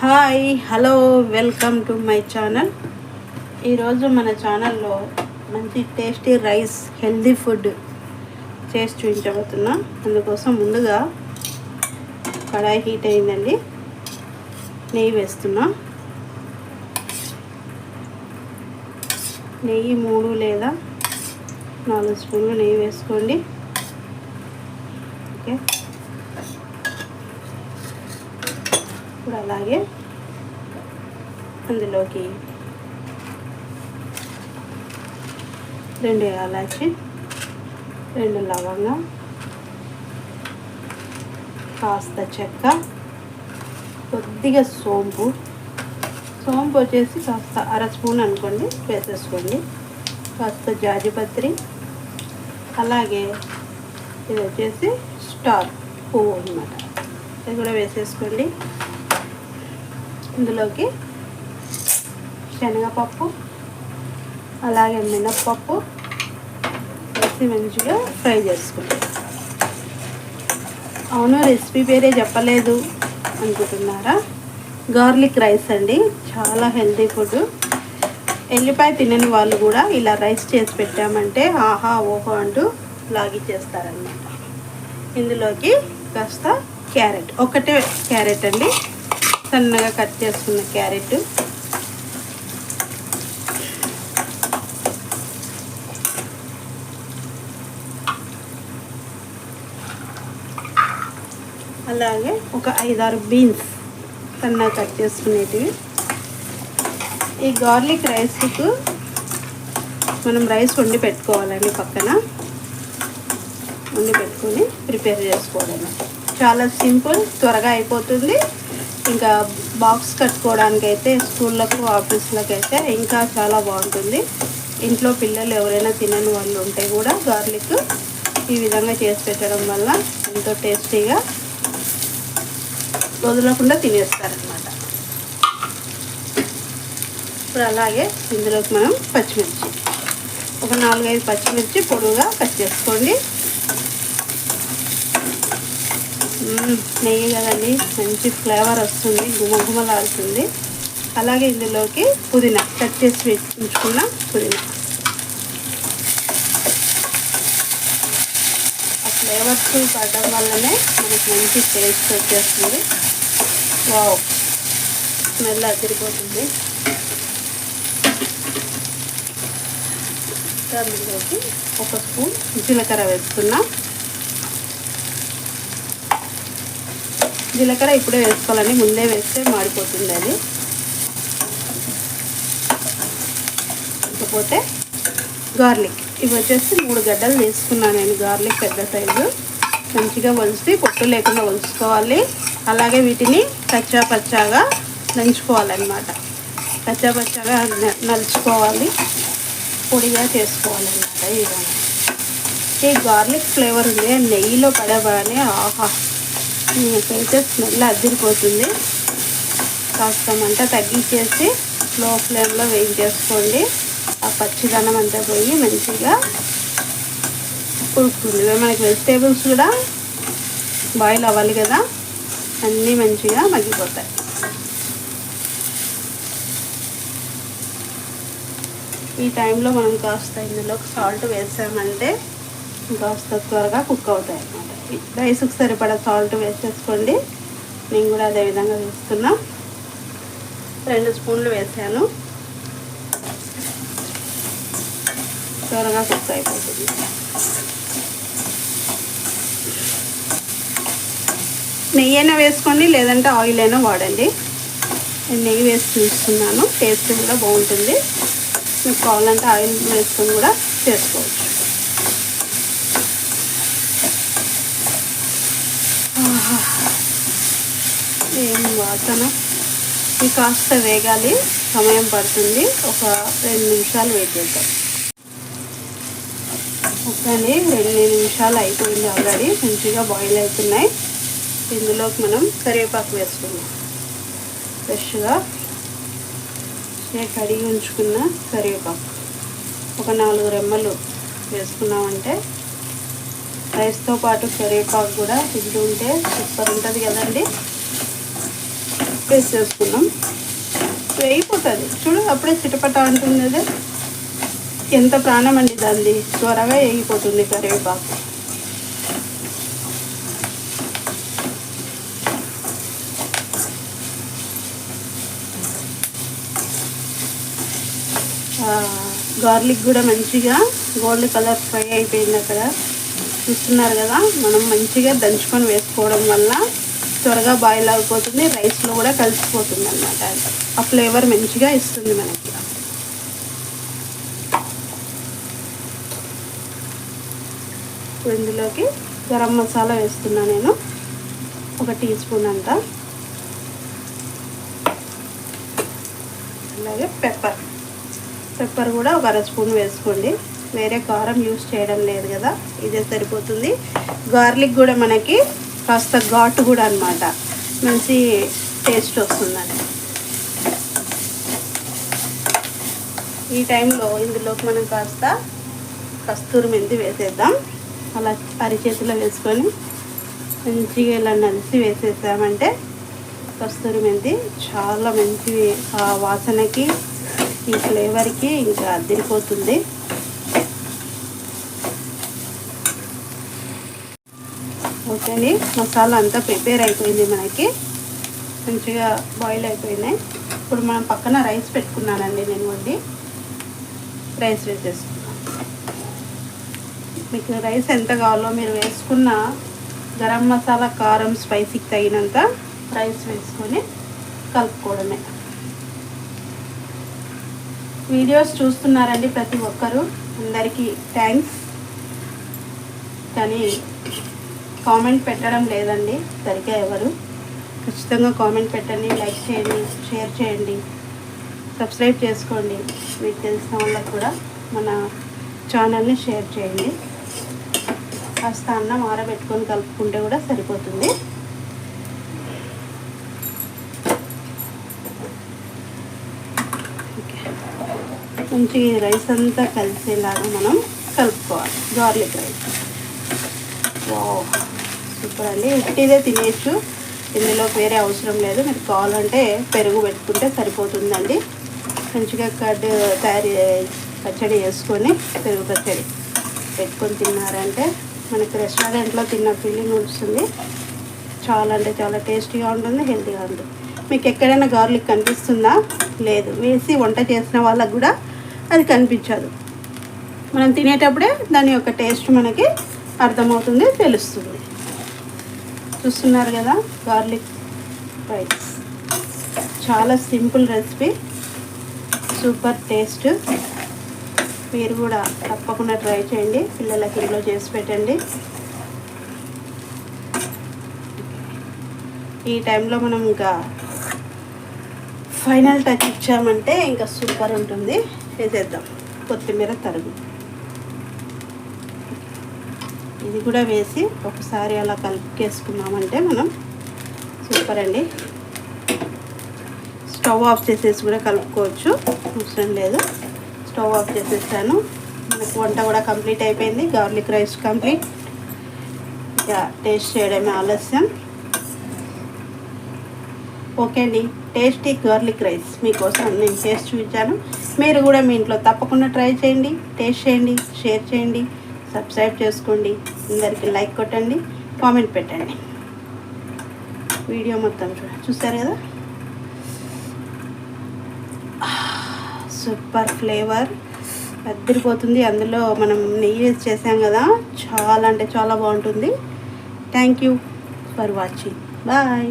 Hi hello welcome to my channel. ఈరోజు మన ఛానల్లో మంచి టేస్టీ రైస్ హెల్దీ ఫుడ్ చేసి చూపించబోతున్నా. అందుకోసం ముందుగా కడాయి హీట్ అయిందండి, నెయ్యి వేస్తున్నా. నెయ్యి 3 లేదా 4 స్పూన్లు నెయ్యి వేసుకోండి. ఓకే, ఇప్పుడు అలాగే అందులోకి 2 యాలచి, 2 లవంగ, కాస్త చెక్క, కొద్దిగా సోంపు వచ్చేసి కాస్త 1/2 స్పూన్ అనుకోండి, వేసేసుకోండి. కాస్త జాజిపత్రి, అలాగే ఇది వచ్చేసి స్టార్ పువ్వు అన్నమాట, ఇది కూడా వేసేసుకోండి. ఇందులోకి శనగపప్పు అలాగే మినప్పప్పు వేసి మంచిగా ఫ్రై చేసుకోండి. అవును, రెసిపీ పేరే చెప్పలేదు అనుకుంటున్నారా? గార్లిక్ రైస్ అండి, చాలా హెల్తీ ఫుడ్. ఎల్లిపాయ తినని వాళ్ళు కూడా ఇలా రైస్ చేసి పెట్టామంటే ఆహా ఓహో అంటూ లాగిచ్చేస్తారనమాట. ఇందులోకి కాస్త క్యారెట్, ఒకటే క్యారెట్ అండి, సన్నగా కట్ చేసుకున్న క్యారెట్, అలాగే ఒక 5-6 బీన్స్ సన్నగా కట్ చేసుకునేటివి. ఈ గార్లిక్ రైస్కు మనం రైస్ వండి పెట్టుకోవాలండి, పక్కన వండి పెట్టుకొని ప్రిపేర్ చేసుకోవడం చాలా సింపుల్, త్వరగా అయిపోతుంది. ఇంకా బాక్స్ కట్టుకోవడానికి అయితే స్కూళ్ళకు ఆఫీసులకు అయితే ఇంకా చాలా బాగుంటుంది. ఇంట్లో పిల్లలు ఎవరైనా తినని వాళ్ళు ఉంటే కూడా గార్లిక్ ఈ విధంగా చేసి పెట్టడం వల్ల ఎంతో టేస్టీగా వదలకుండా తినేస్తారనమాట. ఇప్పుడు అలాగే ఇందులోకి మనం పచ్చిమిర్చి, ఒక 4-5 పచ్చిమిర్చి పొడువుగా కట్ చేసుకోండి. నెయ్యి కదండి, మంచి ఫ్లేవర్ వస్తుంది, గుమగుమలాడుతుంది. అలాగే ఇందులోకి పుదీనా, కట్ చేసి ఉంచుకున్న పుదీనా, ఆ ఫ్లేవర్స్ పడడం వల్లనే మనకి మంచి టేస్ట్ వచ్చేస్తుంది. వావ్, స్మెల్ అదిరిపోతుంది. అందులోకి 1 స్పూన్ జీలకర్ర వేసుకున్నా. జీలకర్ర ఇప్పుడే వేసుకోవాలండి, ముందే వేస్తే మాడిపోతుంది అది. ఇకపోతే గార్లిక్, ఇవి వచ్చేసి 3 గడ్డలు తీసుకున్నాను నేను. గార్లిక్ పెద్ద సైజు, మంచిగా ఒలిసి పొట్టు లేకుండా ఒలుసుకోవాలి. అలాగే వీటిని కచ్చా పచ్చాగా నంచుకోవాలన్నమాట, కచ్చా పచ్చాగా నలుచుకోవాలి, పొడిగా చేసుకోవాలన్నమాట. ఈ విధంగా ఈ గార్లిక్ ఫ్లేవర్ ఉంది, నెయ్యిలో పడగానే ఆహా, నాకైతే స్మెల్ అదిరిపోతుంది. కాస్త మంట తగ్గించేసి లో ఫ్లేమ్లో వేయించేసుకోండి. ఆ పచ్చిదనం అంతా పోయి మంచిగా ఉడుకుతుంది. మనకి వెజిటేబుల్స్ కూడా బాయిల్ అవ్వాలి కదా, అన్నీ మంచిగా మగ్గిపోతాయి. ఈ టైంలో మనం కాస్త ఇందులోకి సాల్ట్ వేసామంటే కాస్త త్వరగా కుక్ అవుతాయి అన్నమాట. రైస్కి సరిపడా సాల్ట్ వేసేసుకోండి. నేను కూడా అదే విధంగా వేస్తున్నా. 2 స్పూన్లు వేసాను, త్వరగా కుక్ అయిపోతుంది. నెయ్యి అయినా వేసుకోండి, లేదంటే ఆయిల్ అయినా వాడండి. నేను నెయ్యి వేసి చూస్తున్నాను, టేస్ట్ కూడా బాగుంటుంది. మీకు కావాలంటే ఆయిల్ వేసుకొని కూడా చేసుకోవచ్చు. ఏం వాసన! ఇది కాస్త వేగాలి, సమయం పడుతుంది. ఒక 2 నిమిషాలు వెయిట్ చేద్దాం. ఓకేండి, 2 నిమిషాలు అయిపోయింది ఆల్రెడీ, మంచిగా బాయిల్ అవుతున్నాయి. ఇందులోకి మనం కరివేపాకు వేసుకుందాం. ఫ్రెష్గా కడిగి ఉంచుకున్న కరివేపాకు ఒక 4 రెమ్మలు వేసుకున్నామంటే రైస్తో పాటు కరివేపాకు కూడా తింటుంటే సూపర్ ఉంటుంది కదండి. వేసేసుకున్నాం. వేగిపోతుంది చూడు, అప్పుడే చిటపట అంటుంది. అదే ఎంత ప్రాణం అండి దాన్ని, త్వరగా వేగిపోతుంది కరివేపాకు. గార్లిక్ కూడా మంచిగా గోల్డ్ కలర్ ఫ్రై అయిపోయింది అక్కడ, చూస్తున్నారు కదా. మనం మంచిగా దంచుకొని వేసుకోవడం వల్ల త్వరగా బాయిల్ అయిపోతుంది, రైస్లో కూడా కలిసిపోతుంది అన్నమాట. ఆ ఫ్లేవర్ మంచిగా ఇస్తుంది మనకి. ఇందులోకి గరం మసాలా వేస్తున్నా నేను, 1 టీ స్పూన్ అంతా. అలాగే పెప్పర్ కూడా 1 అర స్పూన్ వేసుకోండి. వేరే కారం యూస్ చేయడం లేదు కదా, ఇదే సరిపోతుంది. గార్లిక్ కూడా మనకి కాస్త ఘాటు కూడా అన్నమాట, మంచి టేస్ట్ వస్తుందండి. ఈ టైంలో ఇందులోకి మనం కాస్త కస్తూరి మెంతి వేసేద్దాం. అలా అరిచేతిలో వేసుకొని మంచిగా ఇలా నలిసి వేసేసామంటే కస్తూరి మెంతి చాలా మంచి ఆ వాసనకి ఈ ఫ్లేవర్కి ఇంకా అదిరిపోతుంది. ఓకే అండి, మసాలా అంతా ప్రిపేర్ అయిపోయింది మనకి, మంచిగా బాయిల్ అయిపోయినాయి. ఇప్పుడు మనం పక్కన రైస్ పెట్టుకున్నానండి నేను, వండి రైస్ వేసేసుకున్నాను. మీకు రైస్ ఎంత కావాలో మీరు వేసుకున్న గరం మసాలా, కారం, స్పైసీకి తగినంత రైస్ వేసుకొని కలుపుకోవడమే. వీడియోస్ చూస్తున్నారండి ప్రతి ఒక్కరూ, అందరికీ థ్యాంక్స్. కానీ కామెంట్ పెట్టడం లేదండి సరిగ్గా ఎవరు. ఖచ్చితంగా కామెంట్ పెట్టండి, లైక్ చేయండి, షేర్ చేయండి, సబ్స్క్రైబ్ చేసుకోండి. మీకు తెలిసిన వాళ్ళకు కూడా మన ఛానల్ని షేర్ చేయండి. కాస్త అన్నం ఆరబెట్టుకొని కలుపుకుంటే కూడా సరిపోతుంది. ఓకే, మంచిగా ఈ రైస్ అంతా కలిసేలాగా మనం కలుపుకోవాలి. గార్లిక్ రైస్ వావ్, సూపర్ అండి. ఇదే తినేయచ్చు, ఇందులో వేరే అవసరం లేదు. మీరు కావాలంటే పెరుగు పెట్టుకుంటే సరిపోతుందండి. మంచిగా పచ్చడి వేసుకొని, పెరుగు పచ్చడి పెట్టుకొని తిన్నారంటే మనకి రెస్టారెంట్లో తిన్న ఫీలింగ్ వస్తుంది. చాలా అంటే చాలా టేస్టీగా ఉంటుంది, హెల్తీగా ఉంటుంది. మీకు ఎక్కడైనా గార్లిక్ కనిపిస్తుందా? లేదు. వేసి వంట చేసిన వాళ్ళకు కూడా అది కనిపించదు. మనం తినేటప్పుడే దాని యొక్క టేస్ట్ మనకి అర్థమవుతుంది, తెలుస్తుంది. చూస్తున్నారు కదా, గార్లిక్ రైస్ చాలా సింపుల్ రెసిపీ, సూపర్ టేస్ట్. మీరు కూడా తప్పకుండా ట్రై చేయండి, పిల్లలకి ఇంట్లో చేసి పెట్టండి. ఈ టైంలో మనం ఇంకా ఫైనల్ టచ్ ఇచ్చామంటే ఇంకా సూపర్ ఉంటుంది. వేసేద్దాం కొత్తిమీర తరుగు, ఇది కూడా వేసి ఒకసారి అలా కలుపుకేసుకున్నామంటే మనం సూపర్ అండి. స్టవ్ ఆఫ్ చేసేసి కూడా కలుపుకోవచ్చు, అవసరం లేదు. స్టవ్ ఆఫ్ చేసేసాను. మనకు వంట కూడా కంప్లీట్ అయిపోయింది, గార్లిక్ రైస్ కంప్లీట్. ఇక టేస్ట్ చేయడమే ఆలస్యం. ఓకే అండి, టేస్టీ గార్లిక్ రైస్ మీకోసం నేను చేసి చూపించాను. మీరు కూడా మీ ఇంట్లో తప్పకుండా ట్రై చేయండి, టేస్ట్ చేయండి, షేర్ చేయండి, సబ్స్క్రైబ్ చేసుకోండి, అందరికీ లైక్ కొట్టండి, కామెంట్ పెట్టండి. వీడియో మొత్తం చూస్తారు కదా, సూపర్ ఫ్లేవర్ అద్దరిపోతుంది. అందులో మనం నెయ్యి వేసి చేసాం కదా, చాలా అంటే చాలా బాగుంటుంది. Thank you for watching, bye.